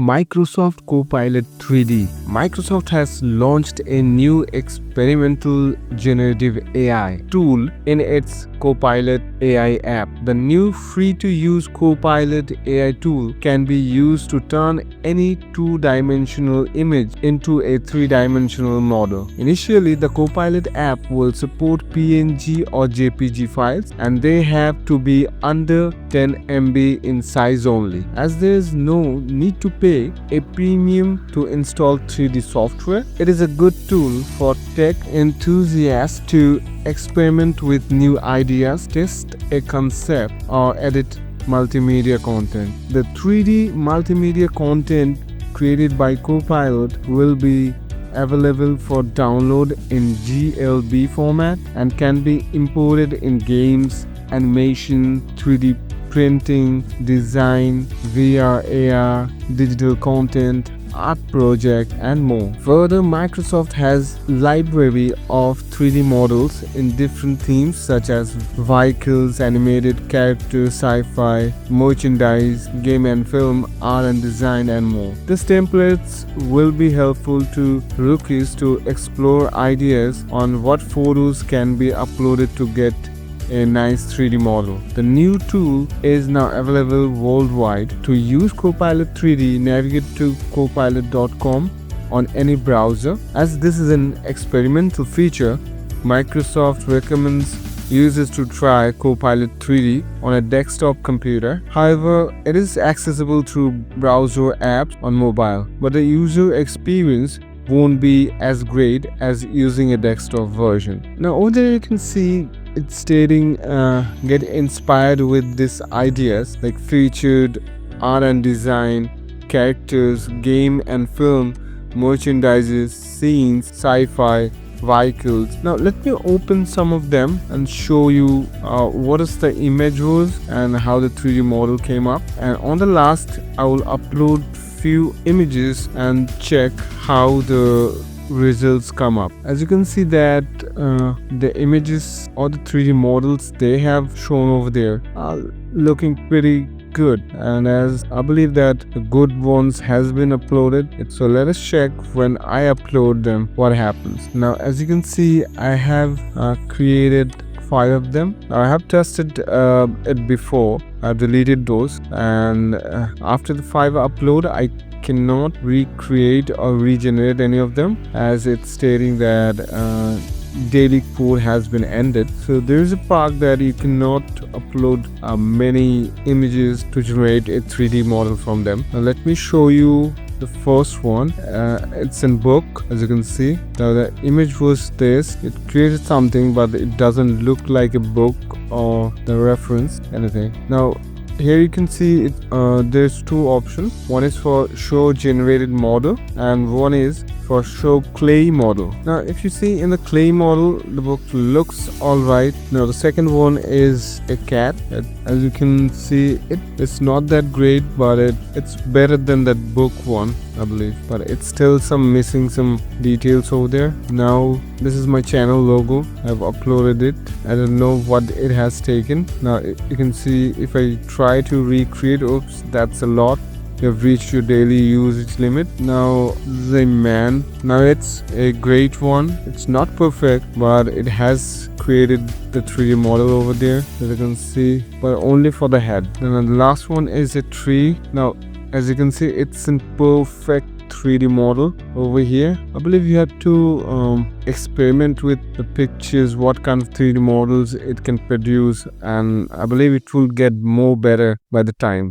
Microsoft Copilot 3D. Microsoft has launched a new experimental generative AI tool in its Copilot AI app. The new free-to-use Copilot AI tool can be used to turn any two-dimensional image into a three-dimensional model. Initially, the Copilot app will support PNG or JPG files, and they have to be under 10 MB in size only, as there is no need to pay a premium to install 3D software. It is a good tool for tech enthusiasts to experiment with new ideas, test a concept, or edit multimedia content. The 3D multimedia content created by Copilot will be available for download in GLB format and can be imported in games, animation, 3D printing, design, VR, AR, digital content, art project, and more. Further, Microsoft has library of 3D models in different themes such as vehicles, animated characters, sci-fi, merchandise, game and film, art and design, and more. These templates will be helpful to rookies to explore ideas on what photos can be uploaded to get a nice 3D model. The new tool is now available worldwide. To use Copilot 3D, navigate to copilot.com on any browser. As this is an experimental feature, Microsoft recommends users to try Copilot 3D on a desktop computer. However, it is accessible through browser apps on mobile, but the user experience won't be as great as using a desktop version. Now over there you can see it's stating get inspired with these ideas like featured art and design, characters, game and film, merchandises, scenes, sci-fi, vehicles. Now let me open some of them and show you what is the image was and how the 3D model came up. And on the last I will upload few images and check how the results come up. As you can see that the images or the 3D models they have shown over there are looking pretty good, and as I believe that the good ones has been uploaded. So let us check when I upload them what happens. Now as you can see I have created 5 of them. I have tested it before. I've deleted those, and after the 5 upload I cannot recreate or regenerate any of them, as it's stating that daily code has been ended. So there is a part that you cannot upload many images to generate a 3D model from them. Now let me show you the first one. It's in book, as you can see. Now the image was this. It created something, but it doesn't look like a book or the reference anything. Now here you can see it, there's 2 options. One is for show generated model and one is for show clay model. Now if you see in the clay model the book looks alright. Now the second one is a cat. As you can see it's not that great, but it's better than that book one I believe, but it's still missing some details over there. Now this is my channel logo. I've uploaded it. I don't know what it has taken. Now you can see if I try to recreate, oops, that's a lot. You have reached your daily usage limit. Now the man, now it's a great one. It's not perfect, but it has created the 3D model over there, as you can see, but only for the head. Then the last one is a tree. Now as you can see it's in perfect 3D model over here. I believe you have to experiment with the pictures, what kind of 3D models it can produce, and I believe it will get more better by the time.